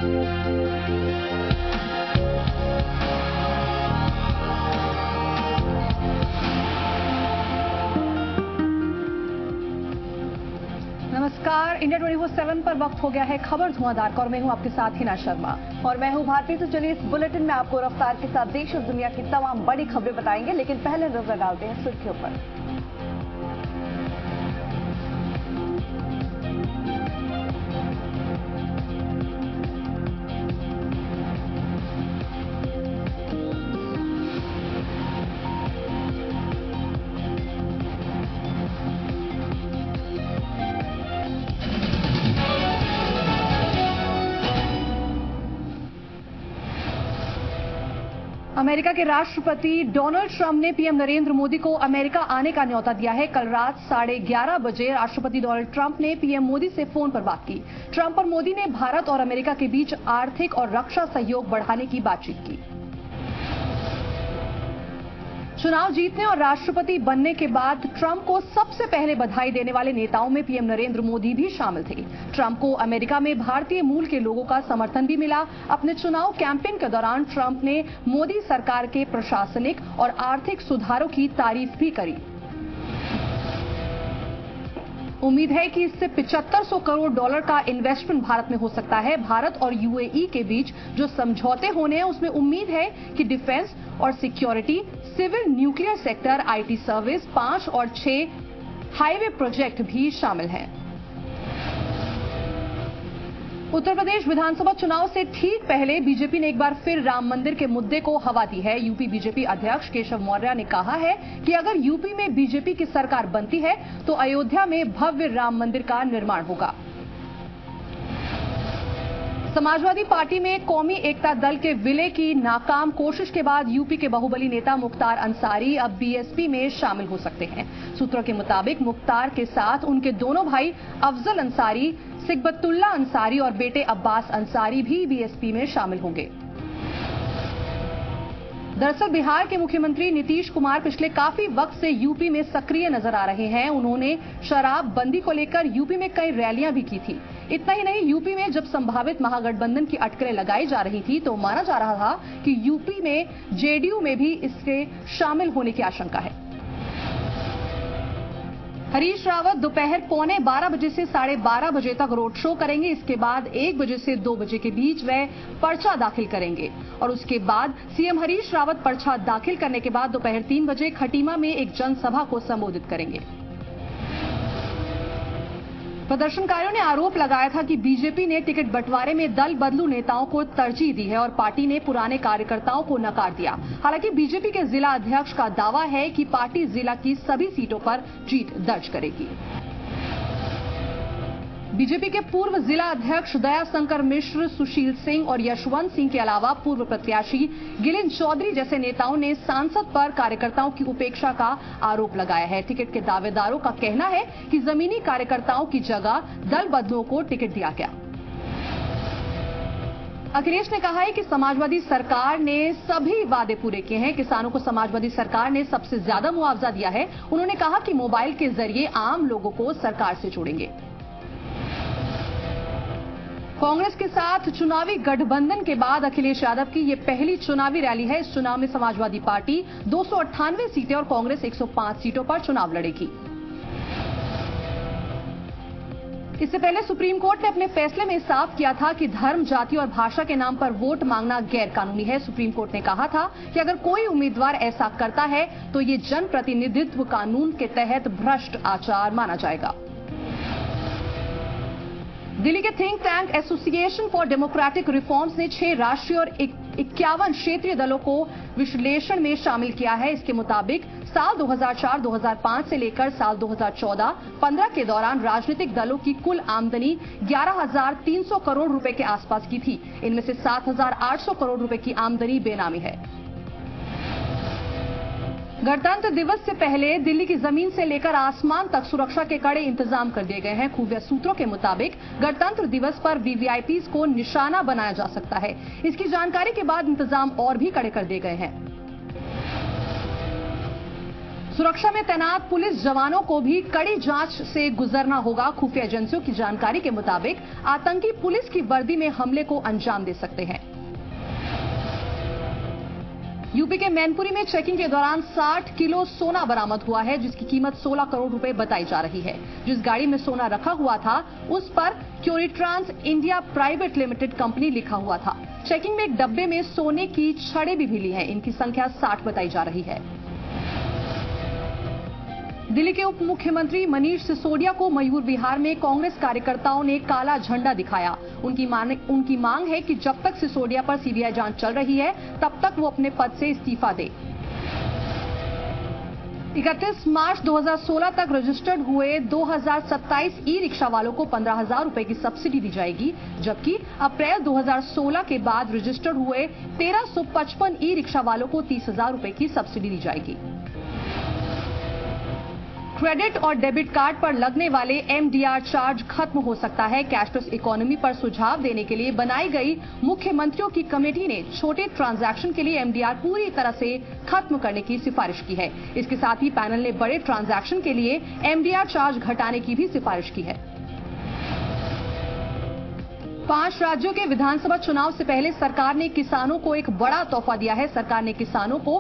नमस्कार, इंडिया 24/7 पर वक्त हो गया है खबर धुआंधार का और मैं हूं आपके साथ हिना शर्मा और मैं हूं भारती। तो चलिए इस बुलेटिन में आपको रफ्तार के साथ देश और दुनिया की तमाम बड़ी खबरें बताएंगे, लेकिन पहले नजर डालते हैं सुर्खियों पर। अमेरिका के राष्ट्रपति डोनाल्ड ट्रंप ने पीएम नरेंद्र मोदी को अमेरिका आने का न्योता दिया है। कल रात 11:30 बजे राष्ट्रपति डोनाल्ड ट्रंप ने पीएम मोदी से फोन पर बात की। ट्रंप और मोदी ने भारत और अमेरिका के बीच आर्थिक और रक्षा सहयोग बढ़ाने की बातचीत की। चुनाव जीतने और राष्ट्रपति बनने के बाद ट्रंप को सबसे पहले बधाई देने वाले नेताओं में पीएम नरेंद्र मोदी भी शामिल थे। ट्रंप को अमेरिका में भारतीय मूल के लोगों का समर्थन भी मिला। अपने चुनाव कैंपेन के दौरान ट्रंप ने मोदी सरकार के प्रशासनिक और आर्थिक सुधारों की तारीफ भी करी। उम्मीद है कि इससे $7500 करोड़ का इन्वेस्टमेंट भारत में हो सकता है। भारत और यूएई के बीच जो समझौते होने हैं उसमें उम्मीद है कि डिफेंस और security, civil nuclear sector, IT service, 5 और 6 हाईवे प्रोजेक्ट भी शामिल हैं। उत्तर प्रदेश विधानसभा चुनाव से ठीक पहले बीजेपी ने एक बार फिर राम मंदिर के मुद्दे को हवा दी है। यूपी बीजेपी अध्यक्ष केशव मौर्य ने कहा है कि अगर यूपी में बीजेपी की सरकार बनती है तो अयोध्या में भव्य राम मंदिर का निर्माण होगा। समाजवादी पार्टी में कौमी एकता दल के विलय की नाकाम कोशिश के बाद यूपी के बाहुबली नेता मुख्तार अंसारी अब बीएसपी में शामिल हो सकते हैं। सूत्रों के मुताबिक मुख्तार के साथ उनके दोनों भाई अफजल अंसारी, सिकबतुल्ला अंसारी और बेटे अब्बास अंसारी भी बीएसपी में शामिल होंगे। दरअसल बिहार के मुख्यमंत्री नीतीश कुमार पिछले काफी वक्त से यूपी में सक्रिय नजर आ रहे हैं। उन्होंने शराब बंदी को लेकर यूपी में कई रैलियां भी की थी। इतना ही नहीं, यूपी में जब संभावित महागठबंधन की अटकलें लगाई जा रही थी तो माना जा रहा था कि यूपी में जेडीयू में भी इसके शामिल होने की आशंका है। हरीश रावत दोपहर 11:15 बजे से 12:30 बजे तक रोड शो करेंगे। इसके बाद 1 बजे से 2 बजे के बीच वह पर्चा दाखिल करेंगे और उसके बाद सीएम हरीश रावत पर्चा दाखिल करने के बाद दोपहर 3 बजे खटीमा में एक जनसभा को संबोधित करेंगे। प्रदर्शनकारियों ने आरोप लगाया था कि बीजेपी ने टिकट बंटवारे में दल बदलू नेताओं को तरजीह दी है और पार्टी ने पुराने कार्यकर्ताओं को नकार दिया। हालांकि बीजेपी के जिला अध्यक्ष का दावा है कि पार्टी जिला की सभी सीटों पर जीत दर्ज करेगी। बीजेपी के पूर्व जिला अध्यक्ष दयाशंकर मिश्र, सुशील सिंह और यशवंत सिंह के अलावा पूर्व प्रत्याशी गिलिन चौधरी जैसे नेताओं ने सांसद पर कार्यकर्ताओं की उपेक्षा का आरोप लगाया है। टिकट के दावेदारों का कहना है कि जमीनी कार्यकर्ताओं की जगह दल बदलुओं को टिकट दिया गया। अखिलेश ने कहा है कि समाजवादी सरकार ने सभी वादे पूरे किए हैं। किसानों को समाजवादी सरकार ने सबसे ज्यादा मुआवजा दिया है। उन्होंने कहा कि मोबाइल के जरिए आम लोगों को सरकार से जोड़ेंगे। कांग्रेस के साथ चुनावी गठबंधन के बाद अखिलेश यादव की ये पहली चुनावी रैली है। इस चुनाव में समाजवादी पार्टी 298 सीटें और कांग्रेस 105 सीटों पर चुनाव लड़ेगी। इससे पहले सुप्रीम कोर्ट ने अपने फैसले में साफ किया था कि धर्म, जाति और भाषा के नाम पर वोट मांगना गैर कानूनी है। सुप्रीम कोर्ट ने कहा था कि अगर कोई उम्मीदवार ऐसा करता है तो ये जनप्रतिनिधित्व कानून के तहत भ्रष्ट आचार माना जाएगा। दिल्ली के think tank association for democratic reforms ने 6 राष्ट्रीय और 51 क्षेत्रीय दलों को विश्लेषण में शामिल किया है। इसके मुताबिक साल 2004-2005 से लेकर साल 2014-15 के दौरान राजनीतिक दलों की कुल आमदनी 11,300 करोड़ रुपए के आसपास की थी। इनमें से 7,800 करोड़ रुपए की आमदनी बेनामी है। गणतंत्र दिवस से पहले दिल्ली की जमीन से लेकर आसमान तक सुरक्षा के कड़े इंतजाम कर दिए गए हैं। खुफिया सूत्रों के मुताबिक गणतंत्र दिवस पर वीवीआईपीज को निशाना बनाया जा सकता है। इसकी जानकारी के बाद इंतजाम और भी कड़े कर दिए गए हैं। सुरक्षा में तैनात पुलिस जवानों को भी कड़ी जांच से गुजरना होगा। खुफिया एजेंसियों की जानकारी के मुताबिक आतंकी पुलिस की वर्दी में हमले को अंजाम दे सकते हैं। यूपी के मैनपुरी में चेकिंग के दौरान 60 किलो सोना बरामद हुआ है, जिसकी कीमत 16 करोड़ रुपए बताई जा रही है। जिस गाड़ी में सोना रखा हुआ था उस पर क्यूरिट्रांस इंडिया प्राइवेट लिमिटेड कंपनी लिखा हुआ था। चेकिंग में एक डब्बे में सोने की छड़ें भी मिली हैं। इनकी संख्या 60 बताई जा रही है। दिल्ली के उप मुख्यमंत्री मनीष सिसोदिया को मयूर विहार में कांग्रेस कार्यकर्ताओं ने काला झंडा दिखाया। उनकी मांग है कि जब तक सिसोदिया पर सीबीआई जांच चल रही है तब तक वो अपने पद से इस्तीफा दे। 31 मार्च 2016 तक रजिस्टर्ड हुए 2027 ई रिक्शा वालों को 15,000 रुपए की सब्सिडी दी जाएगी, जबकि अप्रैल 2016 के बाद रजिस्टर्ड हुए 1355 ई रिक्शा वालों को 30,000 रुपए की सब्सिडी दी जाएगी। क्रेडिट और डेबिट कार्ड पर लगने वाले एमडीआर चार्ज खत्म हो सकता है। कैशलेस इकोनॉमी पर सुझाव देने के लिए बनाई गई मुख्यमंत्रियों की कमेटी ने छोटे ट्रांजैक्शन के लिए एमडीआर पूरी तरह से खत्म करने की सिफारिश की है। इसके साथ ही पैनल ने बड़े ट्रांजैक्शन के लिए एमडीआर चार्ज घटाने की भी सिफारिश की है। 5 राज्यों के विधानसभा चुनाव से पहले सरकार ने किसानों को एक बड़ा तोहफा दिया है। सरकार ने किसानों को